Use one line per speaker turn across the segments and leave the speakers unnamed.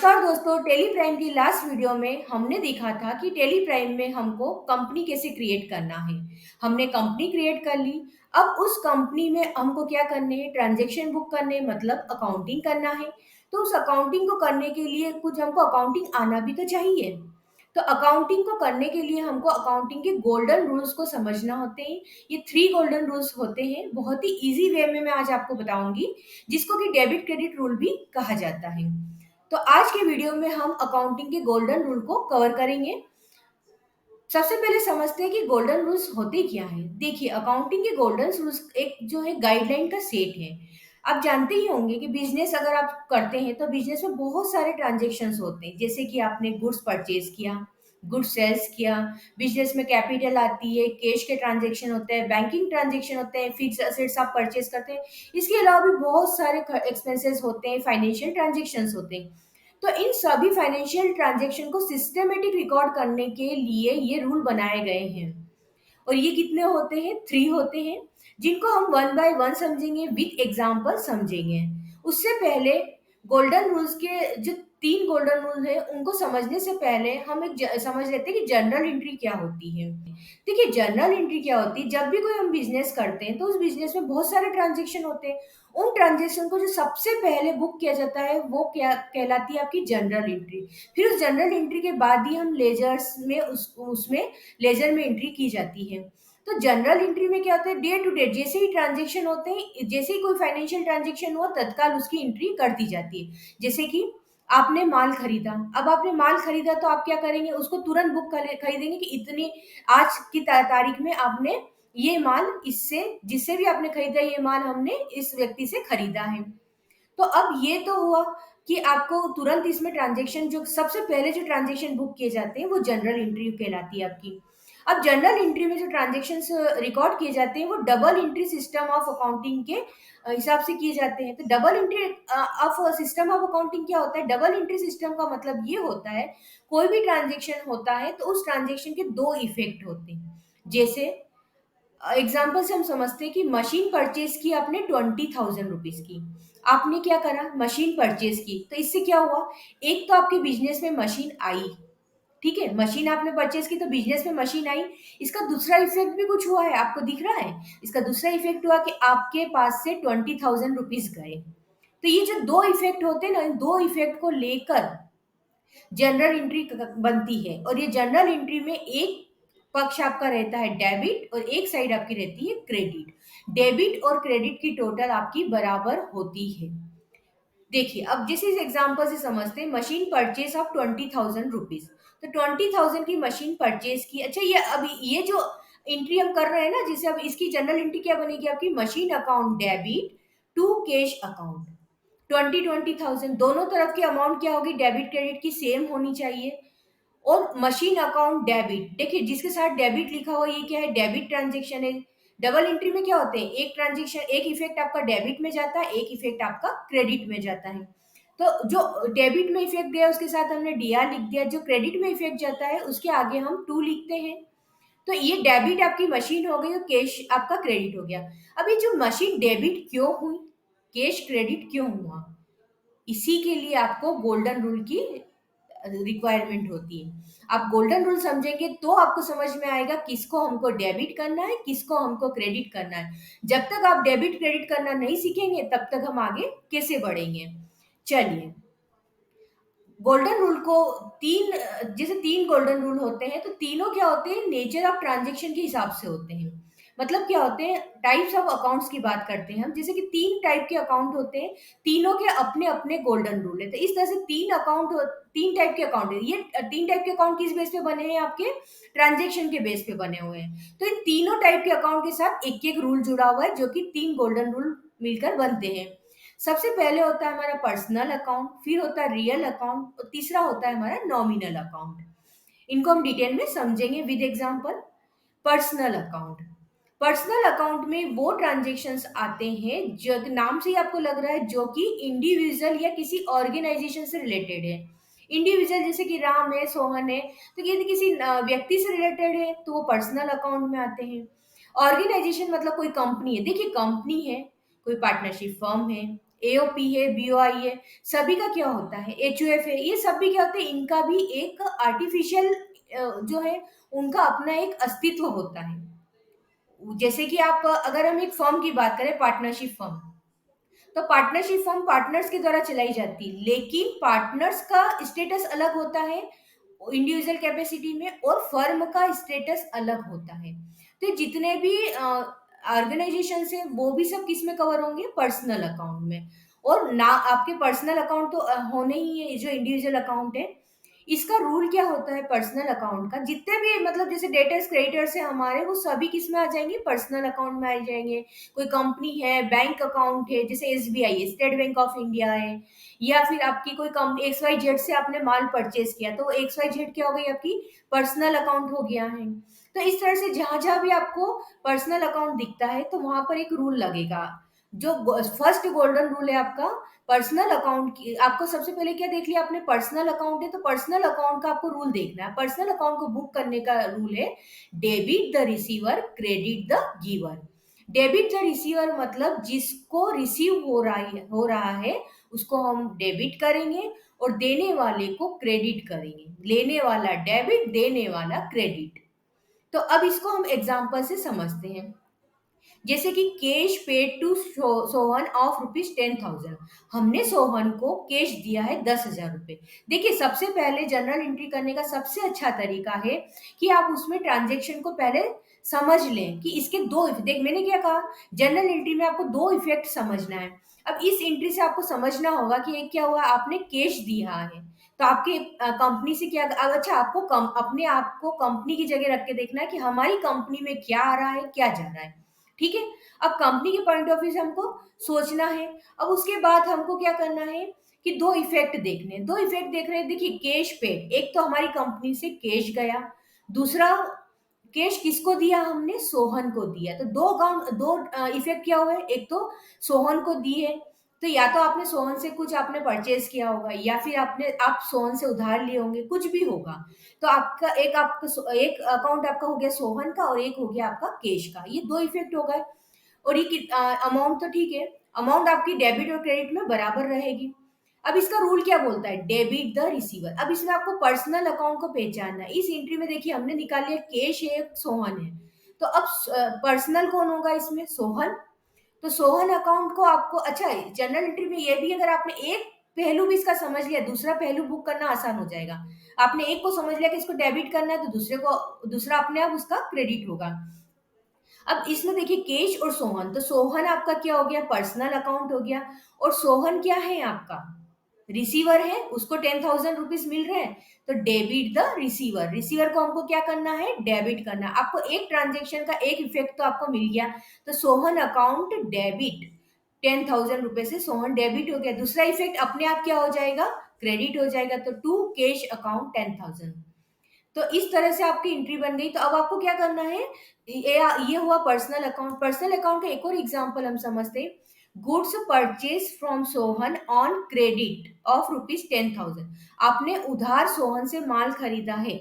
नमस्कार दोस्तों, Tally Prime की लास्ट वीडियो में हमने देखा था कि टेली प्राइम में हमको कंपनी कैसे क्रिएट करना है। हमने कंपनी क्रिएट कर ली। अब उस कंपनी में हमको क्या करने हैं, ट्रांजैक्शन बुक करने मतलब अकाउंटिंग करना है। तो उस अकाउंटिंग को करने के लिए कुछ हमको अकाउंटिंग आना भी तो चाहिए। तो अकाउंटिंग को करने के लिए हमको अकाउंटिंग के गोल्डन रूल्स को समझना होते हैं। ये 3 गोल्डन रूल्स होते हैं। बहुत ही ईज़ी वे में मैं आज आपको बताऊँगी, जिसको कि डेबिट क्रेडिट रूल भी कहा जाता है। तो आज के वीडियो में हम अकाउंटिंग के गोल्डन रूल को कवर करेंगे। सबसे पहले समझते हैं कि गोल्डन रूल्स होते क्या हैं। देखिए, अकाउंटिंग के गोल्डन रूल्स एक जो है गाइडलाइन का सेट है। आप जानते ही होंगे कि बिजनेस अगर आप करते हैं तो बिजनेस में बहुत सारे ट्रांजैक्शंस होते हैं। जैसे कि आपने गुड्स परचेज किया, गुड्स सेल्स किया, बिजनेस में कैपिटल आती है, कैश के ट्रांजैक्शन होते हैं, बैंकिंग ट्रांजैक्शन होते हैं, फिक्स असेट्स आप परचेज करते हैं। इसके अलावा भी बहुत सारे एक्सपेंसेस होते हैं, फाइनेंशियल ट्रांजैक्शंस होते हैं। तो इन सभी फाइनेंशियल ट्रांजैक्शन को सिस्टमेटिक रिकॉर्ड करने के लिए ये रूल बनाए गए हैं। और ये कितने होते हैं? 3 होते हैं, जिनको हम वन बाय वन समझेंगे, विद एग्जांपल समझेंगे। उससे पहले गोल्डन रूल्स के जो 3 गोल्डन रूल हैं, उनको समझने से पहले हम समझ लेते हैं कि जर्नल एंट्री क्या होती है। देखिए, जर्नल एंट्री क्या होती है? जब भी कोई हम बिजनेस करते हैं तो उस बिजनेस में बहुत सारे ट्रांजेक्शन होते हैं। उन ट्रांजेक्शन को जो सबसे पहले बुक किया जाता है वो क्या कहलाती है? आपकी जर्नल एंट्री। फिर उस जर्नल एंट्री के बाद ही हम लेजर्स में उसमें लेजर में एंट्री की जाती है। तो जनरल एंट्री में क्या होता है? डे टू डे जैसे ही ट्रांजेक्शन होते हैं, जैसे ही कोई फाइनेंशियल ट्रांजेक्शन हुआ, तत्काल उसकी एंट्री कर दी जाती है। जैसे कि आपने माल खरीदा, अब आपने माल खरीदा तो आप क्या करेंगे? उसको तुरंत बुक खरीदेंगे कि इतनी आज की तारीख में आपने ये माल इससे, जिससे भी आपने खरीदा, ये माल हमने इस व्यक्ति से खरीदा है। तो अब ये तो हुआ कि आपको तुरंत इसमें ट्रांजेक्शन, जो सबसे पहले जो ट्रांजेक्शन बुक किए जाते हैं वो जनरल एंट्री कहलाती है आपकी। अब जनरल एंट्री में जो ट्रांजेक्शन्स रिकॉर्ड किए जाते हैं वो double entry system of accounting के हिसाब से किए जाते हैं। तो double entry of system of accounting क्या होता है? डबल एंट्री सिस्टम का मतलब ये होता है, कोई भी ट्रांजेक्शन होता है तो उस ट्रांजेक्शन के 2 इफेक्ट होते हैं। जैसे एग्जाम्पल से हम समझते हैं कि मशीन परचेज की आपने 20,000 रुपीज की। आपने क्या करा? मशीन परचेज की, तो इससे क्या हुआ? एक तो आपके बिजनेस में मशीन आई, ठीक है, मशीन आपने परचेज की तो बिजनेस में मशीन आई। इसका दूसरा इफेक्ट भी कुछ हुआ है, आपको दिख रहा है? इसका दूसरा इफेक्ट हुआ कि आपके पास से 20,000 रुपीज गए। तो ये जो 2 इफेक्ट होते हैं ना, इन 2 इफेक्ट को लेकर जनरल एंट्री बनती है। और ये जनरल एंट्री में एक पक्ष आपका रहता है डेबिट और एक साइड आपकी रहती है क्रेडिट। डेबिट और क्रेडिट की टोटल आपकी बराबर होती है। देखिए, अब जिस इस एग्जांपल से समझते हैं, मशीन परचेज ऑफ 20,000 रुपीज। तो 20,000 की मशीन परचेज की। अच्छा, ये अभी ये जो एंट्री हम कर रहे हैं ना, जिसे अब इसकी जनरल एंट्री क्या बनेगी आपकी? Machine account debit to cash account. 20,000 दोनों तरफ की अमाउंट क्या होगी? डेबिट क्रेडिट की सेम होनी चाहिए। और मशीन अकाउंट डेबिट, देखिए जिसके साथ डेबिट लिखा हुआ, ये क्या है? डेबिट ट्रांजेक्शन है। डबल एंट्री में क्या होते हैं? एक ट्रांजेक्शन, एक इफेक्ट आपका डेबिट में जाता है, एक इफेक्ट आपका क्रेडिट में जाता है। तो जो डेबिट में इफेक्ट गया उसके साथ हमने डीआर लिख दिया, जो क्रेडिट में इफेक्ट जाता है उसके आगे हम टू लिखते हैं। तो ये डेबिट आपकी मशीन हो गई और कैश आपका क्रेडिट हो गया। अभी जो मशीन डेबिट क्यों हुई, कैश क्रेडिट क्यों हुआ? इसी के लिए आपको गोल्डन रूल की रिक्वायरमेंट होती है। आप गोल्डन रूल समझेंगे तो आपको समझ में आएगा किसको हमको डेबिट करना है, किसको हमको क्रेडिट करना है। जब तक आप डेबिट क्रेडिट करना नहीं सीखेंगे तब तक हम आगे कैसे बढ़ेंगे? चलिए, गोल्डन रूल को तीन, जैसे 3 गोल्डन रूल होते हैं तो तीनों क्या होते हैं? नेचर ऑफ ट्रांजेक्शन के हिसाब से होते हैं। मतलब क्या होते हैं? टाइप्स ऑफ अकाउंट्स की बात करते हैं हम, जैसे कि 3 टाइप के अकाउंट होते हैं, तीनों के अपने अपने गोल्डन रूल है। तो इस तरह से 3 टाइप के अकाउंट है। ये 3 टाइप के अकाउंट किस बेस पे बने हैं? आपके ट्रांजेक्शन के बेस पे बने हुए हैं। तो इन तीनों टाइप के अकाउंट के साथ एक एक रूल जुड़ा हुआ है, जो कि 3 गोल्डन रूल मिलकर बनते हैं। सबसे पहले होता है हमारा पर्सनल अकाउंट, फिर होता है रियल अकाउंट और तीसरा होता है हमारा नॉमिनल अकाउंट। इनको हम डिटेल में समझेंगे with example. Personal account, personal account में वो ट्रांजैक्शंस आते हैं जो नाम से ही आपको लग रहा है, जो कि इंडिविजुअल या किसी ऑर्गेनाइजेशन से रिलेटेड है। इंडिविजुअल जैसे कि राम है, सोहन है, तो यदि किसी व्यक्ति से रिलेटेड है तो वो पर्सनल अकाउंट में आते हैं। ऑर्गेनाइजेशन मतलब कोई कंपनी है। देखिए, कंपनी है, कोई पार्टनरशिप फर्म है, एओपी है, बीओआई है, सभी का क्या होता है, एचयूएफ है, ये सब भी क्या होते हैं, इनका भी एक आर्टिफिशियल जो है उनका अपना एक अस्तित्व होता है। जैसे कि आप अगर हम एक फर्म की बात करें, पार्टनरशिप फर्म, तो पार्टनरशिप फर्म पार्टनर्स के द्वारा चलाई जाती है, लेकिन पार्टनर्स का स्टेटस अलग होता है इंडिविजुअल कैपेसिटी में, और फर्म का स्टेटस अलग होता है। तो जितने भी ऑर्गेनाइजेशन है वो भी सब किस में कवर होंगे, पर्सनल अकाउंट में। और ना आपके पर्सनल अकाउंट तो होने ही है, जो इंडिविजुअल अकाउंट है, इसका रूल क्या होता है पर्सनल अकाउंट का, जितने भी मतलब जैसे डेटर्स क्रेडिटर्स है हमारे, वो सभी किस में आ जाएंगे, पर्सनल अकाउंट में आ जाएंगे। कोई कंपनी है, बैंक अकाउंट है, जैसे एसबीआई है, स्टेट बैंक ऑफ इंडिया है, या फिर आपकी कोई कंपनी एक्स वाई जेड से आपने माल परचेज किया, तो एक्स वाई जेड क्या हो गई, आपकी पर्सनल अकाउंट हो गया है। तो इस तरह से जहां जहां भी आपको पर्सनल अकाउंट दिखता है, तो वहां पर एक रूल लगेगा। जो फर्स्ट गोल्डन रूल है आपका पर्सनल अकाउंट की, आपको सबसे पहले क्या देख लिया आपने, पर्सनल अकाउंट है, तो पर्सनल अकाउंट का आपको रूल देखना है। पर्सनल अकाउंट को बुक करने का रूल है, debit the receiver, credit the giver. Debit the receiver मतलब जिसको रिसीव हो रहा है उसको हम डेबिट करेंगे, और देने वाले को क्रेडिट करेंगे। लेने वाला डेबिट, देने वाला क्रेडिट। तो अब इसको हम एग्जांपल से समझते हैं। जैसे कि cash paid to Sohan of ₹10,000। हमने सोहन को कैश दिया है 10,000 रुपए। देखिए, सबसे पहले जनरल एंट्री करने का सबसे अच्छा तरीका है कि आप उसमें ट्रांजेक्शन को पहले समझ लें कि इसके दो, देख मैंने क्या कहा, जनरल एंट्री में आपको दो इफेक्ट समझना है। अब इस एंट्री से आपको समझना होगा कि एक क्या हुआ, आपने कैश दिया है, तो आपके कंपनी से क्या, अब अच्छा आपको अपने आप को कंपनी की जगह रख के देखना है कि हमारी कंपनी में क्या आ रहा है, क्या जा रहा है। ठीक है। अब कंपनी के पॉइंट ऑफ व्यू से हमको सोचना है। अब उसके बाद हमको क्या करना है कि दो इफेक्ट देखने हैं। दो इफेक्ट देख रहे हैं, देखिए कैश पेड, एक तो हमारी कंपनी से कैश गया, दूसरा कैश किसको दिया, हमने सोहन को दिया। तो दो अकाउंट, दो इफेक्ट क्या हुए, एक तो सोहन को दिए, तो या तो आपने सोहन से कुछ आपने परचेज किया होगा, या फिर आप सोहन से उधार लिए होंगे, कुछ भी होगा। तो आपका एक अकाउंट आपका हो गया सोहन का, और एक हो गया आपका कैश का, ये दो इफेक्ट हो गए। और ये अमाउंट तो ठीक है, अमाउंट आपकी डेबिट और क्रेडिट में बराबर रहेगी। अब इसका रूल क्या बोलता है, डेबिट द रिसीवर। अब इसमें आपको पर्सनल अकाउंट को पहचानना है। इस एंट्री में देखिए हमने निकाल लिया कैश है, सोहन है, तो अब पर्सनल कौन होगा इसमें, सोहन। तो सोहन अकाउंट को आपको, अच्छा जनरल एंट्री में ये भी, अगर आपने एक पहलू भी इसका समझ लिया, दूसरा पहलू बुक करना आसान हो जाएगा। आपने एक को समझ लिया कि इसको डेबिट करना है, तो दूसरा अपने आप उसका क्रेडिट होगा। अब इसमें देखिए कैश और सोहन, तो सोहन आपका क्या हो गया, पर्सनल अकाउंट हो गया, और सोहन क्या है आपका, रिसीवर है, उसको 10,000 रुपीज मिल रहे हैं, तो डेबिट द रिसीवर। रिसीवर को हमको क्या करना है, डेबिट करना। आपको एक ट्रांजेक्शन का एक इफेक्ट तो आपको मिल गया, तो सोहन अकाउंट डेबिट, 10,000 रुपए से सोहन डेबिट हो गया। दूसरा इफेक्ट अपने आप क्या हो जाएगा, क्रेडिट हो जाएगा, तो टू कैश अकाउंट 10,000। तो इस तरह से आपकी एंट्री बन गई। तो अब आपको क्या करना है, ये हुआ पर्सनल अकाउंट। पर्सनल अकाउंट का एक और एग्जांपल हम समझते हैं, goods purchase from Sohan on credit of ₹10,000। आपने उधार सोहन से माल खरीदा है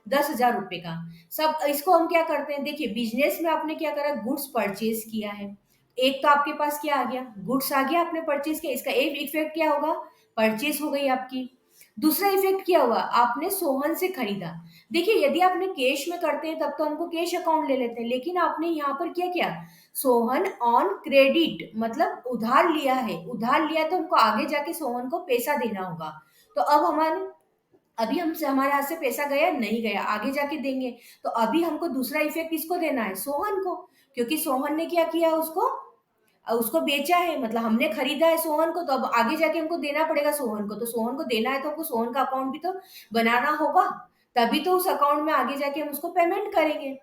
10,000 रुपए का। सब इसको हम क्या करते हैं, देखिए बिजनेस में आपने क्या करा, गुड्स परचेज किया है, एक तो आपके पास क्या आ गया, गुड्स आ गया, आपने परचेज किया, इसका एक इफेक्ट क्या होगा, परचेज हो गई आपकी। दूसरा इफेक्ट क्या हुआ, आपने सोहन से खरीदा। देखिए यदि आपने कैश में करते हैं तब तो हमको कैश अकाउंट ले लेते हैं, लेकिन आपने यहाँ पर क्या किया, सोहन ऑन क्रेडिट, मतलब उधार लिया है, उधार लिया तो हमको आगे जाके सोहन को पैसा देना होगा। तो अब अभी हमसे हमारे हाथ से पैसा गया नहीं गया, आगे जाके देंगे। तो अभी हमको दूसरा इफेक्ट किसको देना है, सोहन को, क्योंकि सोहन ने क्या किया, उसको उसको बेचा है, मतलब हमने खरीदा है सोहन को, तो अब आगे जाके हमको देना पड़ेगा सोहन को। तो सोहन को देना है तो हमको सोहन का अकाउंट भी तो बनाना होगा, तभी तो उस अकाउंट में आगे जाके हम उसको पेमेंट करेंगे।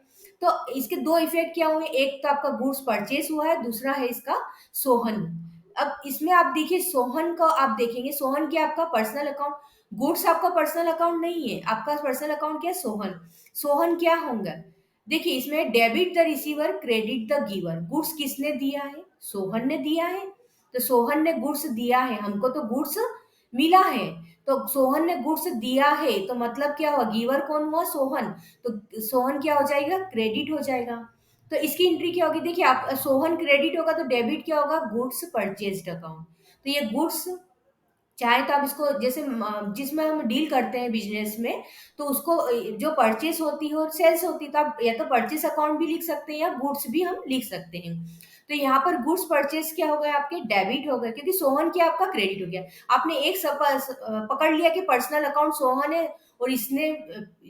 तो इसके दो इफेक्ट क्या हुए, एक तो आपका गुड्स परचेस हुआ है, दूसरा है इसका सोहन। अब इसमें आप देखिए सोहन का आप देखेंगे, सोहन क्या आपका पर्सनल अकाउंट, गुड्स आपका पर्सनल अकाउंट नहीं है, आपका पर्सनल अकाउंट क्या है, सोहन। सोहन क्या होंगे, देखिए इसमें debit the receiver, credit the giver. Goods किसने दिया है, सोहन ने दिया है, तो सोहन ने गुड्स दिया है, हमको तो गुड्स मिला है, तो सोहन ने गुड्स दिया है, तो मतलब क्या हुआ, गिवर कौन हुआ, सोहन। तो सोहन क्या हो जाएगा, क्रेडिट हो जाएगा। तो इसकी एंट्री क्या होगी, देखिए आप सोहन क्रेडिट होगा तो डेबिट क्या होगा, गुड्स परचेज्ड अकाउंट। तो ये गुड्स, चाहे तो आप इसको जैसे जिसमें हम डील करते हैं बिजनेस में, तो उसको जो परचेस होती है और सेल्स होती है, तो आप या तो परचेस अकाउंट भी लिख सकते हैं या गुड्स भी हम लिख सकते हैं। तो यहाँ पर गुड्स परचेस क्या हो गया, आपके डेबिट हो गए, क्योंकि सोहन क्या आपका क्रेडिट हो गया। आपने एक पकड़ लिया कि पर्सनल अकाउंट सोहन है और इसने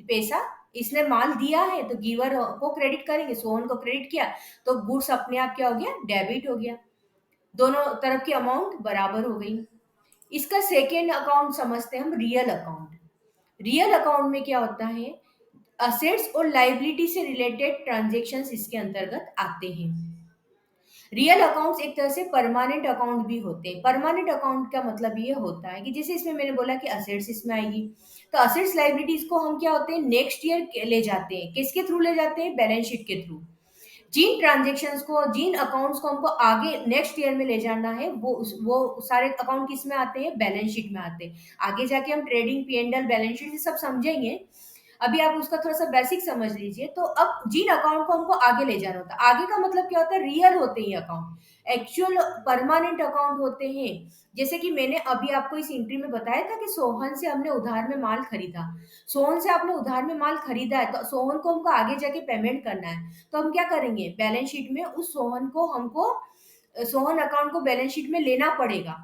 पैसा, इसने माल दिया है, तो गिवर को क्रेडिट करेंगे, सोहन को क्रेडिट किया, तो गुड्स अपने आप क्या हो गया, डेबिट हो गया। दोनों तरफ की अमाउंट बराबर हो गई। इसका सेकेंड अकाउंट समझते हैं हम, रियल अकाउंट। रियल अकाउंट में क्या होता है, असेट्स और लाइबिलिटी से रिलेटेड ट्रांजेक्शन्स इसके अंतर्गत आते हैं। रियल अकाउंट्स एक तरह से परमानेंट अकाउंट भी होते हैं। परमानेंट अकाउंट का मतलब ये होता है कि जैसे इसमें मैंने बोला कि असेट्स इसमें आएगी, तो असेट्स लाइबिलिटीज को हम क्या होते हैं, नेक्स्ट ईयर ले जाते हैं। किसके थ्रू ले जाते हैं, बैलेंस शीट के थ्रू। जिन ट्रांजेक्शन्स को, जिन अकाउंट्स को हमको आगे नेक्स्ट ईयर में ले जाना है, वो सारे अकाउंट किस में आते हैं, बैलेंस शीट में आते हैं। आगे जाके हम ट्रेडिंग, पी&एल, बैलेंस शीट सब समझेंगे, अभी आप उसका थोड़ा सा बेसिक समझ लीजिए। तो अब जिन अकाउंट को हमको आगे ले जाना होता है, आगे का मतलब क्या होता है, रियल होते हैं अकाउंट, एक्चुअल परमानेंट अकाउंट होते हैं। जैसे कि मैंने अभी आपको इस एंट्री में बताया था कि सोहन से हमने उधार में माल खरीदा। सोहन से आपने उधार में माल खरीदा है, तो सोहन को हमको आगे जाके पेमेंट करना है, तो हम क्या करेंगे, बैलेंस शीट में उस सोहन को हमको सोहन अकाउंट को बैलेंस शीट में लेना पड़ेगा,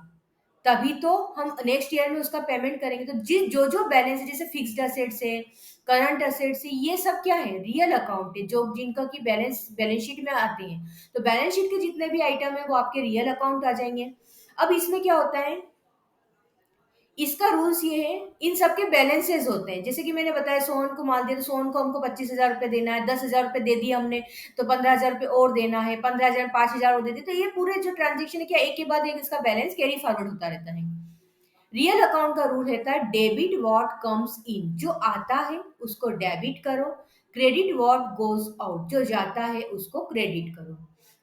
तभी तो हम नेक्स्ट ईयर में उसका पेमेंट करेंगे। तो जिस जो जो बैलेंस है, जैसे फिक्स्ड असेट्स है, करंट असेट्स है, ये सब क्या है, रियल अकाउंट है, जो जिनका की बैलेंस शीट में आते हैं। तो बैलेंस शीट के जितने भी आइटम है वो आपके रियल अकाउंट आ जाएंगे। अब इसमें क्या होता है, इसका रूल्स ये है, इन सबके बैलेंसेस होते हैं। जैसे कि मैंने बताया, सोहन को माल दिया, तो सोहन को हमको 25,000 रुपए देना है, 10,000 रुपए दे दिए हमने, तो 15,000 रुपए और देना है, 15,000, 5,000 और दे दिए। तो ये पूरे जो ट्रांजेक्शन है, क्या एक के बाद एक इसका बैलेंस कैरी फॉरवर्ड होता रहता है। रियल अकाउंट का रूल रहता है, डेबिट व्हाट कम्स इन, जो आता है उसको डेबिट करो, क्रेडिट व्हाट गोज आउट, जो जाता है उसको क्रेडिट करो।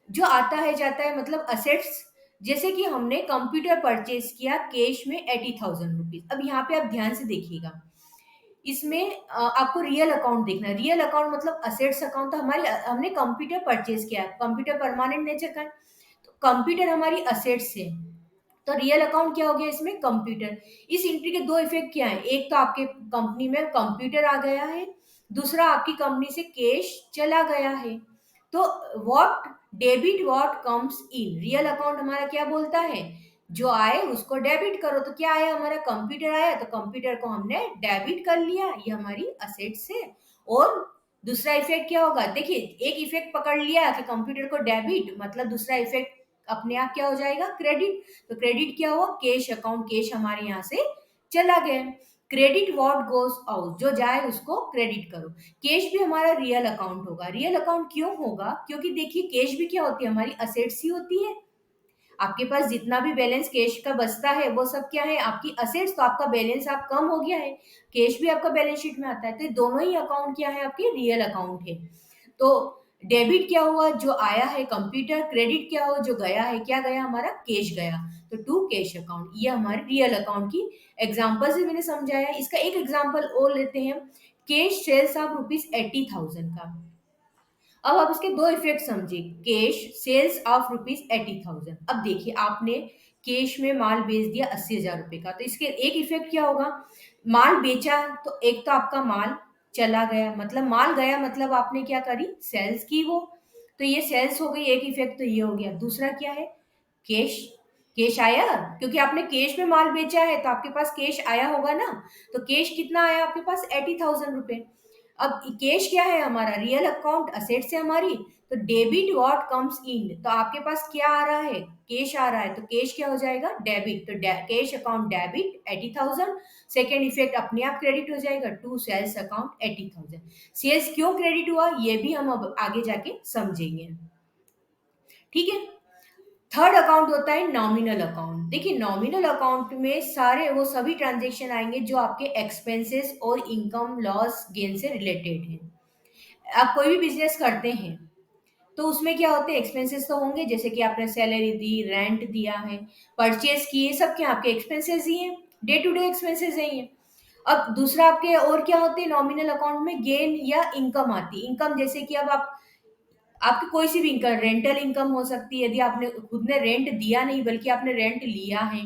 जो आता है जाता है मतलब असेट्स, जैसे कि हमने कंप्यूटर परचेज किया कैश में 80,000 रुपीज। अब यहाँ पे आप ध्यान से देखिएगा, इसमें आपको रियल अकाउंट देखना है। रियल अकाउंट मतलब असेट्स अकाउंट, तो हमारी हमने कंप्यूटर परचेज किया, कंप्यूटर परमानेंट नेचर का है, तो कंप्यूटर हमारी असेट्स है, तो रियल अकाउंट क्या हो गया इसमें, कंप्यूटर। इस एंट्री के दो इफेक्ट क्या है, एक तो आपके कंपनी में कंप्यूटर आ गया है, दूसरा आपकी कंपनी से कैश चला गया है। तो what, debit what comes in, real account हमारा क्या बोलता है, जो आए उसको डेबिट करो। तो क्या आया हमारा, कंप्यूटर आया, तो कंप्यूटर को हमने डेबिट कर लिया, ये हमारी असेट्स है। और दूसरा इफेक्ट क्या होगा, देखिए एक इफेक्ट पकड़ लिया कि कंप्यूटर को डेबिट, मतलब दूसरा इफेक्ट अपने आप क्या हो जाएगा, क्रेडिट। तो क्रेडिट क्या हुआ, कैश अकाउंट, कैश हमारे यहाँ से चला गया। क्रेडिट व्हाट गोज आउट, जो जाए उसको क्रेडिट करो। कैश भी हमारा रियल अकाउंट होगा। रियल अकाउंट क्यों होगा, क्योंकि देखिए कैश भी क्या होती है, हमारी असेट्स ही होती है। आपके पास जितना भी बैलेंस कैश का बचता है वो सब क्या है, आपकी असेट्स। तो आपका बैलेंस आप कम हो गया है, कैश भी आपका बैलेंस शीट में आता है, तो दोनों ही अकाउंट क्या है, आपके रियल अकाउंट है। तो डेबिट क्या हुआ, जो आया है कंप्यूटर, क्रेडिट क्या हुआ, जो गया है, क्या गया हमारा, कैश गया। तो टू कैश अकाउंट, ये हमारे रियल अकाउंट की एग्जाम्पल से मैंने समझाया। इसका एक एग्जाम्पल और लेते हैं, कैश सेल्स ऑफ ₹80,000 का। अब आप इसके दो इफेक्ट समझिए, कैश सेल्स ऑफ ₹80,000। अब देखिए आपने कैश में माल बेच दिया 80,000 रुपए का, तो इसके एक इफेक्ट क्या होगा, माल बेचा, तो एक तो आपका माल चला गया, मतलब माल गया मतलब आपने क्या करी, सेल्स की वो, तो ये सेल्स हो गई, एक इफेक्ट तो ये हो गया। दूसरा क्या है, कैश, कैश आया, क्योंकि आपने कैश में माल बेचा है तो आपके पास कैश आया होगा ना। तो कैश कितना आया आपके पास, 80,000 रुपए। अब कैश क्या है हमारा, रियल अकाउंट, असेट से हमारी। तो डेबिट व्हाट कम्स इन, तो आपके पास क्या आ रहा है, कैश आ रहा है, तो कैश क्या हो जाएगा, डेबिट। तो cash account debit 80,000, second effect अपने आप क्रेडिट हो जाएगा, टू सेल्स अकाउंट 80,000। सेल्स क्यों क्रेडिट हुआ, ये भी हम अब आगे जाके समझेंगे, ठीक है। थर्ड अकाउंट होता है नॉमिनल अकाउंट। देखिए नॉमिनल अकाउंट में सारे वो सभी ट्रांजेक्शन आएंगे जो आपके एक्सपेंसेस और इनकम लॉस गेन से रिलेटेड हैं। आप कोई भी बिजनेस करते हैं तो उसमें क्या होते हैं, एक्सपेंसेस तो होंगे, जैसे कि आपने सैलरी दी, रेंट दिया है, परचेज किए, सब क्या आपके एक्सपेंसेस ही हैं, डे टू डे एक्सपेंसेस ही हैं। अब दूसरा आपके और क्या होते हैं, नॉमिनल अकाउंट में गेन या इनकम आती है। इनकम जैसे कि अब आप आपकी कोई सी भी इनकम, रेंटल इनकम हो सकती है, यदि आपने खुद ने रेंट दिया नहीं बल्कि आपने रेंट लिया है,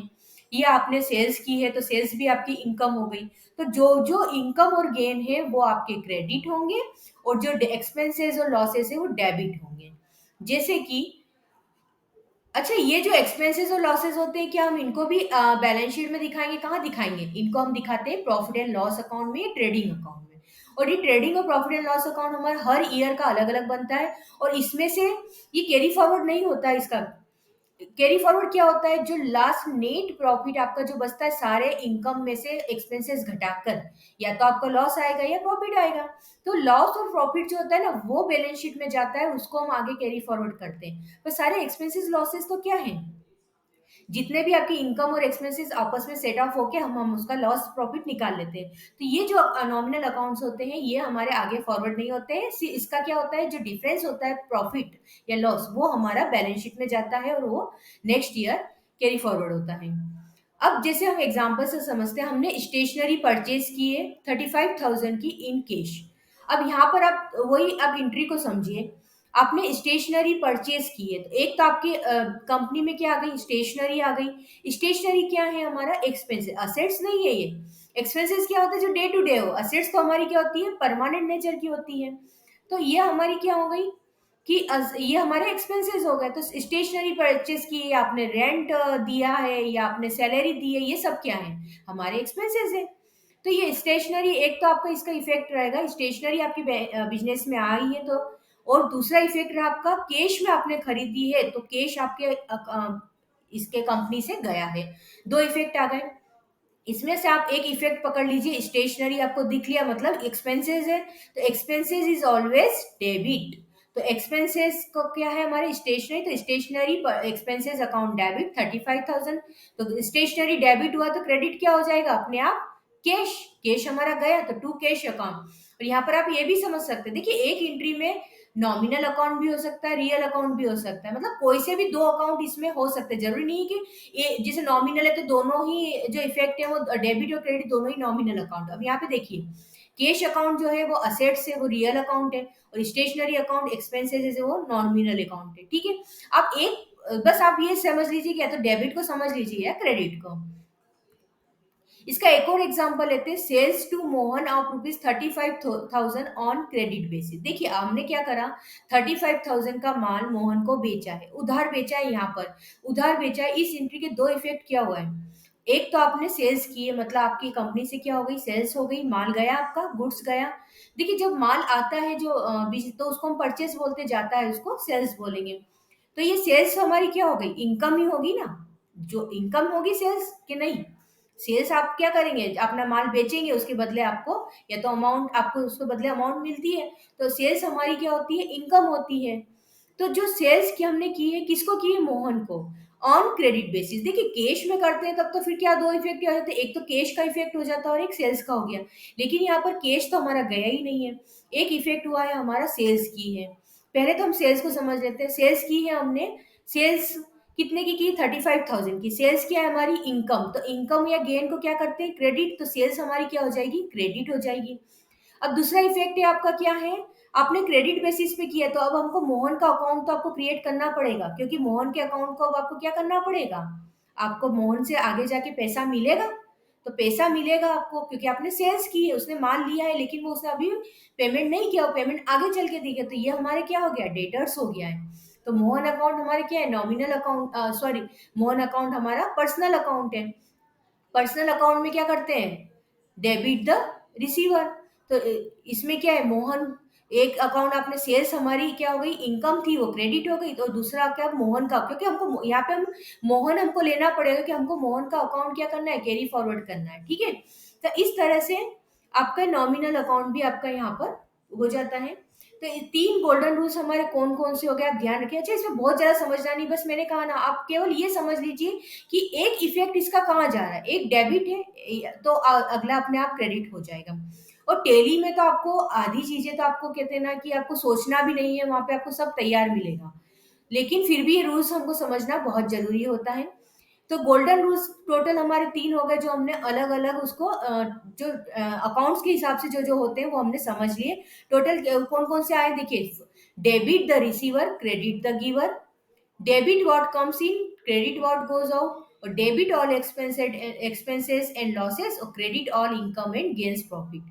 या आपने सेल्स की है तो सेल्स भी आपकी इनकम हो गई। तो जो जो इनकम और गेन है वो आपके क्रेडिट होंगे, और जो एक्सपेंसेस और लॉसेस है वो डेबिट होंगे। जैसे कि अच्छा, ये जो एक्सपेंसेस और लॉसेस होते हैं, क्या हम इनको भी बैलेंस शीट में दिखाएंगे? कहाँ दिखाएंगे? इनको हम दिखाते हैं प्रॉफिट एंड लॉस अकाउंट में, ट्रेडिंग अकाउंट में। और ये ट्रेडिंग और प्रॉफिट एंड लॉस अकाउंट हमारा हर ईयर का अलग अलग बनता है, और इसमें से ये कैरी फॉरवर्ड नहीं होता है। इसका कैरी फॉरवर्ड क्या होता है? जो लास्ट नेट प्रॉफिट आपका जो बचता है सारे इनकम में से एक्सपेंसेस घटाकर, या तो आपका लॉस आएगा या प्रॉफिट आएगा। तो लॉस और प्रॉफिट जो होता है ना वो बैलेंस शीट में जाता है, उसको हम आगे कैरी फॉरवर्ड करते हैं। तो सारे एक्सपेंसेस लॉसेस तो क्या है, जितने भी आपकी इनकम और एक्सपेंसेस आपस में सेट ऑफ होके हम उसका लॉस प्रॉफिट निकाल लेते हैं। तो ये जो नॉमिनल अकाउंट्स होते हैं ये हमारे आगे फॉरवर्ड नहीं होते हैं। इसका क्या होता है, जो डिफरेंस होता है प्रॉफिट या लॉस वो हमारा बैलेंस शीट में जाता है, और वो नेक्स्ट ईयर कैरी फॉरवर्ड होता है। अब जैसे हम एग्जांपल से समझते हैं, हमने स्टेशनरी परचेज की है 35,000 की इन कैश। अब यहाँ पर आप वही अब एंट्री को समझिए। आपने स्टेशनरी परचेज की है, तो एक तो आपकी कंपनी में क्या आ गई, स्टेशनरी आ गई। स्टेशनरी क्या है, हमारा एक्सपेंस, असेट्स नहीं है ये। एक्सपेंसेस क्या होता है, जो डे टू डे हो। असेट्स तो हमारी क्या होती है, परमानेंट नेचर की होती है। तो ये हमारी क्या हो गई कि ये हमारे एक्सपेंसेस हो गए। तो स्टेशनरी परचेज की, या आपने रेंट दिया है, या आपने सैलरी दी है, ये सब क्या है, हमारे एक्सपेंसेस है। तो ये स्टेशनरी, एक तो आपका इसका इफेक्ट रहेगा, स्टेशनरी आपकी बिजनेस में आई है तो। और दूसरा इफेक्ट रहा आपका, कैश में आपने खरीदी है तो कैश आपके इसके कंपनी से गया है। दो इफेक्ट आ गए। इसमें से आप एक इफेक्ट पकड़ लीजिए, स्टेशनरी आपको दिख लिया मतलब एक्सपेंसेस है, तो एक्सपेंसेस इज ऑलवेज डेबिट। तो एक्सपेंसेस को क्या है, हमारे स्टेशनरी, तो स्टेशनरी एक्सपेंसेस अकाउंट डेबिट 35,000। तो स्टेशनरी डेबिट हुआ तो क्रेडिट क्या हो जाएगा अपने आप, कैश। कैश हमारा गया तो टू कैश अकाउंट। और यहाँ पर आप ये भी समझ सकते हैं, देखिए एक एंट्री में नॉमिनल अकाउंट भी हो सकता है, रियल अकाउंट भी हो सकता है, मतलब कोई से भी दो अकाउंट इसमें हो सकते हैं। जरूरी नहीं कि ये जैसे नॉमिनल है तो दोनों ही जो इफेक्ट है वो डेबिट और क्रेडिट दोनों ही नॉमिनल अकाउंट। अब यहाँ पे देखिए, कैश अकाउंट जो है वो असेट्स है, वो रियल अकाउंट है, और स्टेशनरी अकाउंट एक्सपेंसेस है, वो नॉमिनल अकाउंट है। ठीक है, आप एक बस आप ये समझ लीजिए कि या तो डेबिट को समझ लीजिए या क्रेडिट को। इसका एक और एग्जांपल लेते हैं, sales to Mohan of ₹35,000 on credit basis. देखिए हमने क्या करा, 35,000 का माल मोहन को बेचा है, उधार बेचा है। यहाँ पर उधार बेचा है, इस एंट्री के दो इफेक्ट क्या हुआ है, एक तो आपने सेल्स की है, मतलब आपकी कंपनी से क्या हो गई, सेल्स हो गई, माल गया, आपका गुड्स गया। देखिए जब माल आता है जो तो उसको हम परचेस बोलते, जाता है उसको सेल्स बोलेंगे। तो ये सेल्स हमारी क्या हो गई, इनकम ही होगी ना, जो इनकम होगी सेल्स की नहीं। सेल्स आप क्या करेंगे, अपना माल बेचेंगे, उसके बदले आपको या तो अमाउंट, आपको उसके बदले अमाउंट मिलती है। तो सेल्स हमारी क्या होती है, इनकम होती है। तो जो सेल्स की हमने की है, किसको की है, मोहन को, ऑन क्रेडिट बेसिस। देखिए कैश में करते हैं तब तो फिर क्या, दो इफेक्ट हो जाते हैं, एक तो कैश का इफेक्ट हो जाता है और एक सेल्स का हो गया। लेकिन यहाँ पर कैश तो हमारा गया ही नहीं है, एक इफेक्ट हुआ है हमारा सेल्स की है। पहले तो हम सेल्स को समझ लेते हैं, सेल्स की है हमने, सेल्स कितने की 35,000 की। सेल्स क्या है हमारी, इनकम। तो इनकम या गेन को क्या करते हैं, क्रेडिट। तो सेल्स हमारी क्या हो जाएगी, क्रेडिट हो जाएगी। अब दूसरा इफेक्ट है आपका क्या है, आपने क्रेडिट बेसिस पे किया तो अब हमको मोहन का अकाउंट तो आपको क्रिएट करना पड़ेगा, क्योंकि मोहन के अकाउंट को अब आपको क्या करना पड़ेगा, आपको मोहन से आगे जाके पैसा मिलेगा। तो पैसा मिलेगा आपको क्योंकि आपने सेल्स की है, उसने माल लिया है लेकिन वो उसने अभी पेमेंट नहीं किया, वो पेमेंट आगे चल के देगा। तो ये हमारे क्या हो गया, डेटर्स हो गया है। तो मोहन अकाउंट हमारे क्या है, nominal account, sorry, Mohan account हमारा पर्सनल अकाउंट है। पर्सनल अकाउंट में क्या करते हैं, डेबिट द रिसीवर। तो इसमें क्या है, मोहन, एक अकाउंट आपने सेल्स हमारी क्या हो गई, इनकम थी वो क्रेडिट हो गई। तो दूसरा क्या, मोहन का, क्योंकि हमको यहाँ पे हम मोहन हमको लेना पड़ेगा कि हमको मोहन का अकाउंट क्या करना है, कैरी फॉरवर्ड करना है। ठीक है, तो इस तरह से आपका नॉमिनल अकाउंट भी आपका यहाँ पर हो जाता है। तो ये तीन गोल्डन रूल्स हमारे कौन कौन से हो गए, आप ध्यान रखिए। अच्छा इसमें बहुत ज्यादा समझना नहीं, बस मैंने कहा ना, आप केवल ये समझ लीजिए कि एक इफेक्ट इसका कहाँ जा रहा है, एक डेबिट है तो अगला अपने आप क्रेडिट हो जाएगा। और टेली में तो आपको आधी चीजें तो आपको कहते हैं ना कि आपको सोचना भी नहीं है, वहां पे आपको सब तैयार मिलेगा। लेकिन फिर भी ये रूल्स हमको समझना बहुत जरूरी होता है। तो गोल्डन रूल्स टोटल हमारे 3 हो गए, जो हमने अलग-अलग उसको जो अकाउंट्स के हिसाब से जो-जो होते हैं वो हमने समझ लिए। टोटल कौन-कौन से आए देखिए, debit the receiver, credit the giver, debit what comes in, credit what goes out, और debit all expenses and losses, और credit all income and gains profit.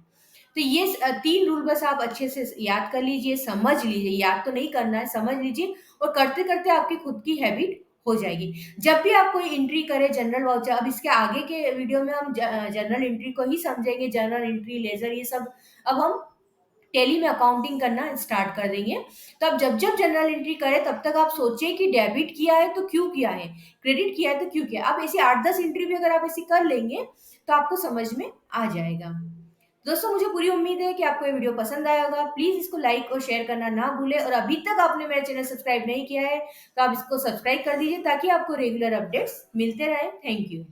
तो ये 3 रूल बस आप अच्छे से याद कर लीजिए, समझ लीजिए, याद तो नहीं करना है, समझ लीजिए, और करते-करते आपकी खुद की हैबिट हो जाएगी। जब भी आप कोई एंट्री करें जनरल वाउचर, अब इसके आगे के वीडियो में हम जनरल एंट्री को ही समझेंगे, जनरल एंट्री, लेजर, ये सब अब हम टैली में अकाउंटिंग करना स्टार्ट कर देंगे। तो अब जब-जब जनरल एंट्री करें तब तक आप सोचिए कि डेबिट किया है तो क्यों किया है? क्रेडिट किया है तो क्यों किया है? आप ऐसे 8-10 एंट्री भी अगर आप ऐसी कर लेंगे, तो आपको समझ में आ जाएगा। दोस्तों, मुझे पूरी उम्मीद है कि आपको ये वीडियो पसंद आया होगा। प्लीज़ इसको लाइक और शेयर करना ना भूलें, और अभी तक आपने मेरा चैनल सब्सक्राइब नहीं किया है, तो आप इसको सब्सक्राइब कर दीजिए ताकि आपको रेगुलर अपडेट्स मिलते रहें। Thank you.